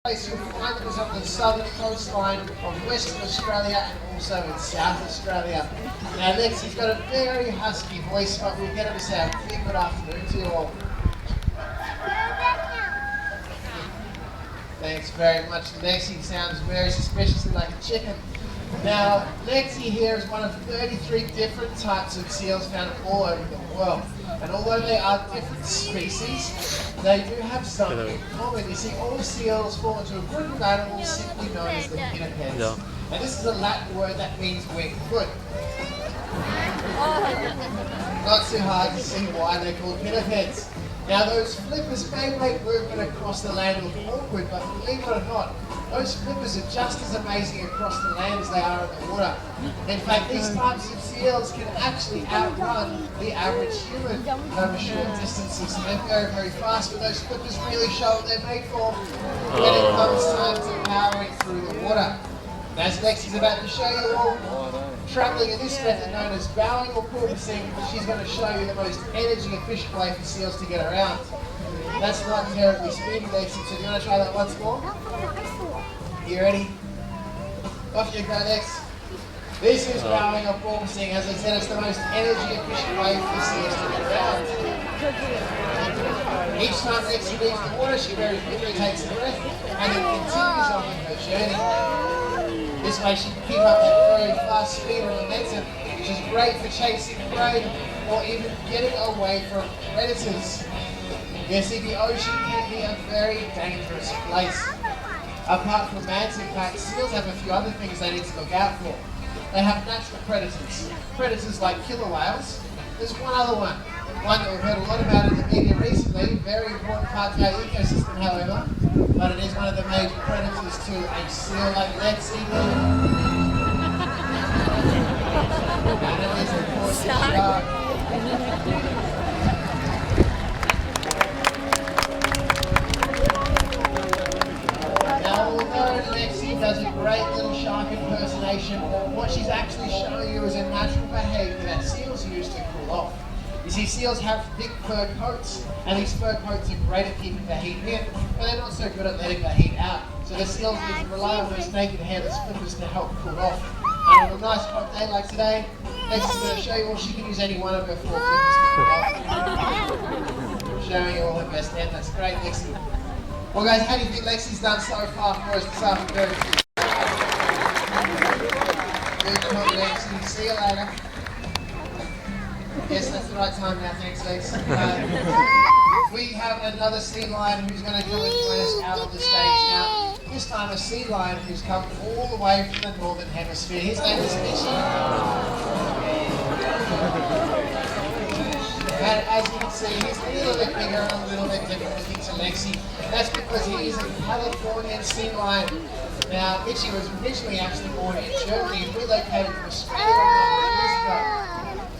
You'll find them on the southern coastline of Western Australia and also in South Australia. Now Lexi's got a very husky voice, but we'll get her to say a very good afternoon to you all. Thanks very much. Lexi sounds very suspiciously like a chicken. Now, Lexi here is one of 33 different types of seals found all over the world. And although they are different species, they do have something in common. You see, all seals fall into a group of animals simply known as the pinnipeds. And this is a Latin word that means weak foot. Not too hard to see why they're called pinnipeds. Now those flippers may make movement across the land look awkward, but believe it or not, those flippers are just as amazing across the land as they are in the water. In fact, these types of seals can actually outrun the average human over short distances. So they're very, very fast, but those flippers really show what they're made for when it comes time to powering through the water. As Lexi's about to show you all, travelling in this method known as bowing or porpoising, she's going to show you the most energy efficient way for seals to get around. That's not terribly speedy, Lexi, so do you want to try that once more? You ready? Off you go, Lex. This is bowing or porpoising. As I said, it's the most energy efficient way for seals to get around. Each time Lexi leaves the water, she very quickly takes a breath and then continues on with her journey. This way she can keep up that very fast speed and momentum, which is great for chasing prey or even getting away from predators. You see, the ocean can be a very dangerous place. Apart from mans, in fact, seals have a few other things they need to look out for. They have natural predators. Predators like killer whales. There's one other one that we've heard a lot about in the media recently, very important part of our ecosystem, however, but it is one of the major predators to a seal like Lexi. And it is, of course, the shark. Now, although Lexi does a great little shark impersonation, what she's actually showing you is a natural behaviour that seals use to cool off. You see, seals have thick fur coats, and these fur coats are great at keeping the heat in, but they're not so good at letting the heat out. So the seals need to rely on those naked hairless flippers to help cool off. And on a nice hot day like today, Lexi's going to show you all she can use any one of her 4 flippers to cool off. Showing you all her best hand. That's great, Lexi. Well, guys, how do you think Lexi's done so far for us this afternoon? Good job, Lexi. See you later. Yes, that's the right time now, thanks, Lex. We have another sea lion who's going to come and join us out on the stage now. This time a sea lion who's come all the way from the northern hemisphere. His name is Mitchie. And as you can see, he's a little bit bigger and a little bit different looking to Lexi. That's because he is a Californian sea lion. Now, Mitchie was originally actually born in Germany and relocated to Australia a number of years ago.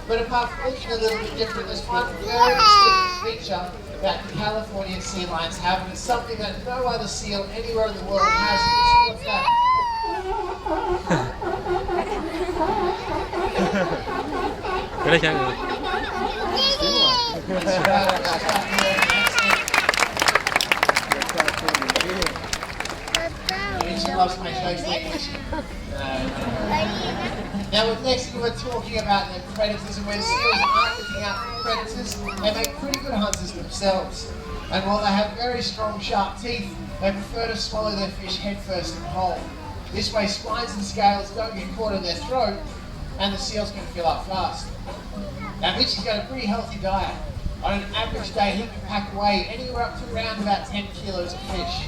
But apart from looking a little bit different, there's one very distinct feature that the Californian sea lions have, and it's something that no other seal anywhere in the world has. What's that? She loves my jokes like this. Now with Lexi, we're talking about the predators, and when seals aren't looking out for predators, they make pretty good hunters themselves. And while they have very strong, sharp teeth, they prefer to swallow their fish headfirst and whole. This way spines and scales don't get caught in their throat, and the seals can fill up fast. Now Mitchie's got a pretty healthy diet. On an average day, he can pack away anywhere up to around about 10 kilos of fish.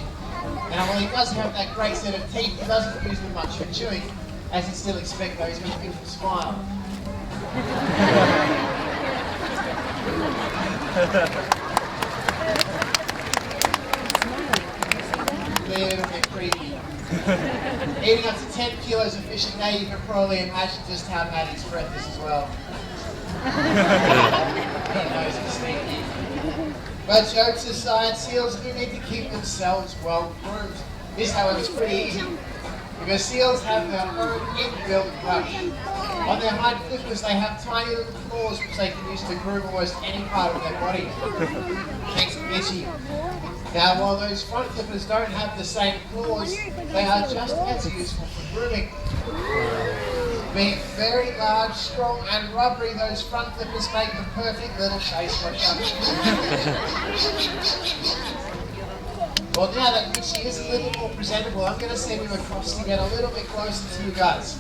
Now while he does have that great set of teeth, he doesn't use them much for chewing. As you'd still expect though, he's got a beautiful smile. A little bit creepy. Eating up to 10 kilos of fish a day, you can probably imagine just how bad his breath is as well. He knows it's stinky. But jokes aside, seals do need to keep themselves well groomed. This, however, is pretty easy, because seals have their own inbuilt brush. On their hind flippers, they have tiny little claws which they can use to groom almost any part of their body. Thanks, Mitchie. Now, while those front flippers don't have the same claws, they are just as useful for grooming. Being very large, strong and rubbery, those front flippers make the perfect little chase washer. Well, now that Richie is a little more presentable, I'm going to send him across to get a little bit closer to you guys.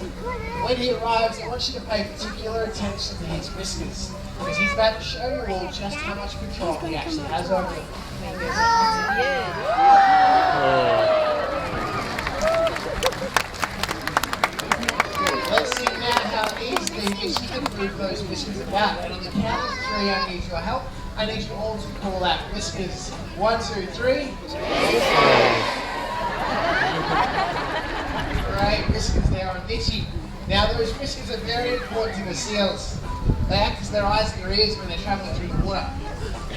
When he arrives, I want you to pay particular attention to his whiskers, because he's about to show you all just how much control he actually has over them. Let's see now how easily Richie can move those whiskers about. And on the count of 3, I need your help. I need you all to call out whiskers. 1, 2, 3. Great whiskers there on Richie. Now those whiskers are very important to the seals. They act as their eyes and their ears when they're travelling through the water.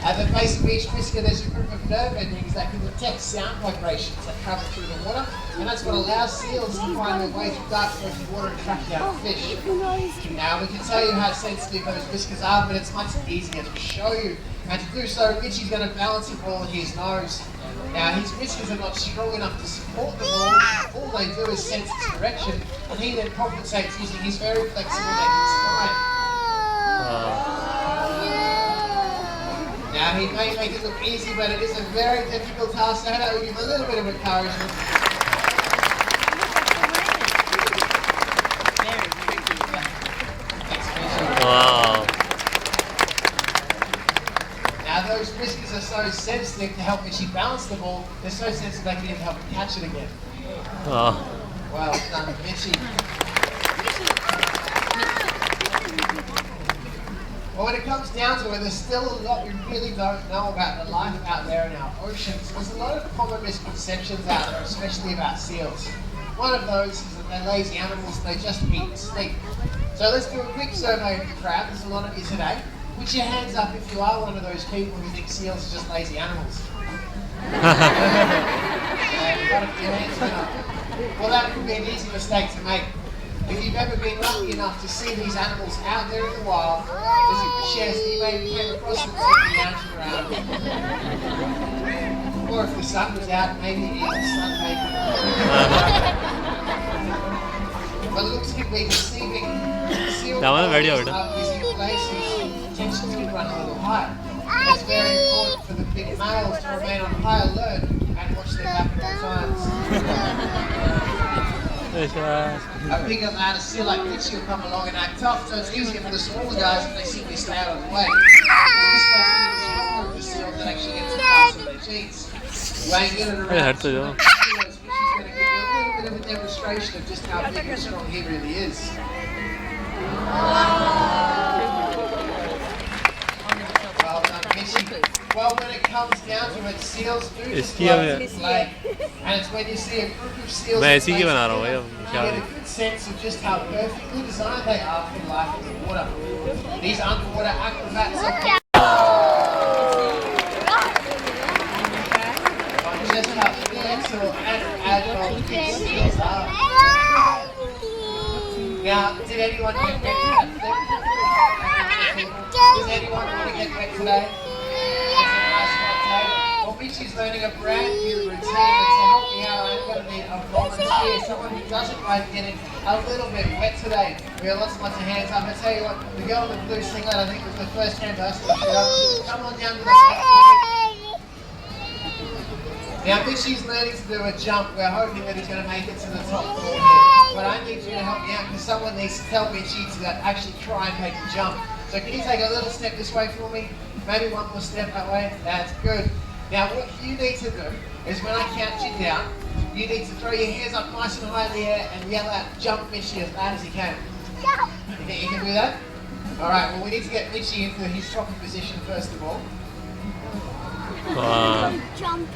At the base of each whisker there's a group of nerve endings that can detect sound vibrations that travel through the water, and that's what allows seals to find their way through dark frozen water and track down fish. Now we can tell you how sensitive those whiskers are, but it's much easier to show you. And to do so, Richie's going to balance the ball on his nose. Now his whiskers are not strong enough to support the ball, all they do is sense its direction, and he then compensates using his very flexible neck and spine. Now he may make it look easy, but it is a very difficult task, so I'll give a little bit of encouragement. Wow. Now those whiskers are so sensitive to help Richie balance the ball, they're so sensitive they can even help him catch it again. Oh. Well done, Richie. Well, when it comes down to it, there's still a lot we really don't know about the life out there in our oceans. There's a lot of common misconceptions out there, especially about seals. One of those is that they're lazy animals, they just eat and sleep. So let's do a quick survey of the crowd. There's a lot of you today. Put your hands up if you are one of those people who think seals are just lazy animals. Well, that would be an easy mistake to make. If you've ever been lucky enough to see these animals out there in the wild, there's a good chance that you maybe came across them sitting lounging around. Or if the sun was out, maybe it is a sunbaker. But looks can be deceiving. Seal are busy places, tensions can run a little higher. It's very important for the big males to remain on high alert and watch their back at all times. A bigger lad, a seal like Richie will come along and act tough, so it's easier for the smaller guys if they simply stay out of the way. This way, it's the stronger of the seals that actually get to pass on their cheeks. Weighing in and around 200 kilos, Richie's going to give you a little bit of a demonstration of just how big and strong he really is. Well done, Richie. Well, when it comes down to it, seals do just love to play. And it's when you see a group of seals you get a good sense of just how perfectly designed they are for life in the water. These underwater acrobats are just how flexible and agile these seals are. Now, did anyone get wet today? Does anyone want to get wet today? Well, Richie's learning a brand new routine, and to help me out, I'm going to need a volunteer, someone who doesn't mind getting a little bit wet today. We have lots and lots of hands up. I tell you what, the girl in the blue singlet, I think was the first hand to ask for the show. Come on down to the platform. Now, Richie's learning to do a jump. We're hoping that he's going to make it to the top floor here. But I need you to help me out, because someone needs to tell Richie to actually try and make the jump. So can you take a little step this way for me? Maybe one more step that way. That's good. Now what you need to do is when I count you down, you need to throw your hands up nice and high in the air and yell out, "Jump, Richie," as loud as you can. You think you can do that? Alright, well we need to get Richie into his proper position first of all.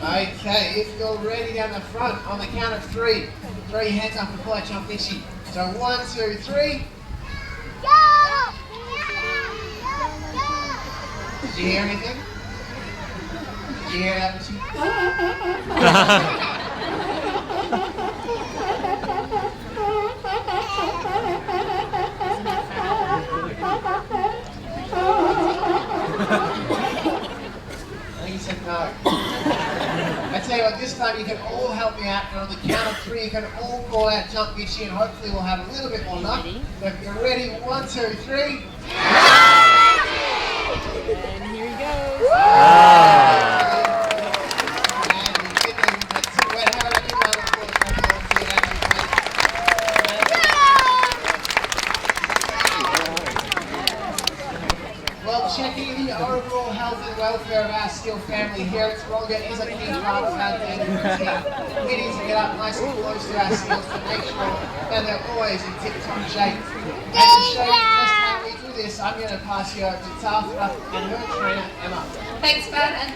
Okay, if you're ready down the front, on the count of 3, throw your hands up and pull out Jump, Richie. So 1, 2, 3. Did you hear anything? Did you hear that, Richie? I think he said no. you can all help me out, and on the count of 3, you can all call out jump Mitchie, and hopefully we'll have a little bit more luck. So if you're ready, 1, 2, 3. And here he goes. Well, checking the overall health and welfare of our steel family here at Taranga is a key part of our daily routine. We need to get up nice and close to our seals to make sure that they're always in tip-top shape. And to show you just how we do this, I'm going to pass you over to Taranga and her trainer, Emma. Thanks, Ben. And